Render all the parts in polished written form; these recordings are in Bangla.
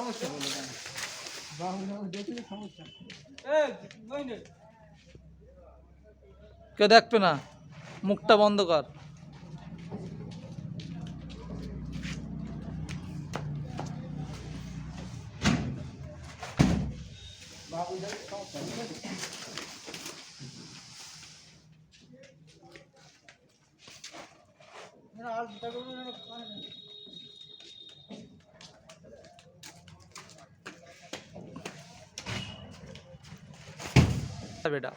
সমস্যা বলে কেন বাহুটা দেখলে সমস্যা কেউ দেখবে না, মুখটা বন্ধ কর। বাহুটা সমস্যা ঠিক আছে আর বেটা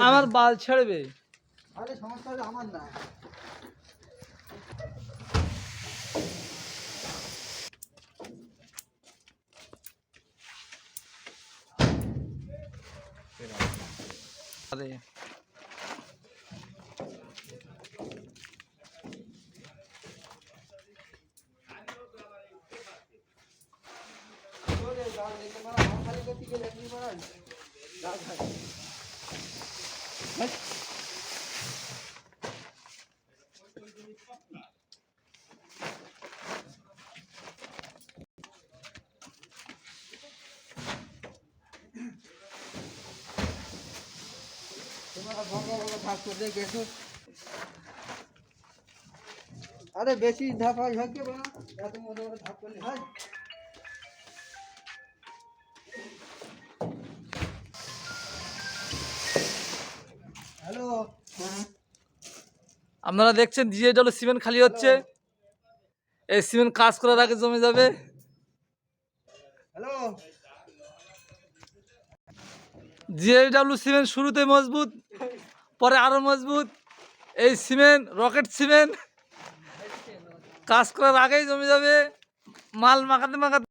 আমার বাল ছাড়বে। আরে সমস্যা হলে আমার না আরে আরে বেশি ধাপাই হচ্ছে না এত মোটা মোটা ধাপ করলে হয় হ্যালো আপনারা দেখছেন জিএডব্লিউ সিমেন্ট খালি হচ্ছে। এই সিমেন্ট কাজ করার আগে জমে যাবে। হ্যালো জিএডব্লিউ সিমেন্ট শুরুতে মজবুত, পরে আরো মজবুত। এই সিমেন্ট রকেট সিমেন্ট কাজ করার আগেই জমে যাবে, মাল মাখাতে মাখাতে।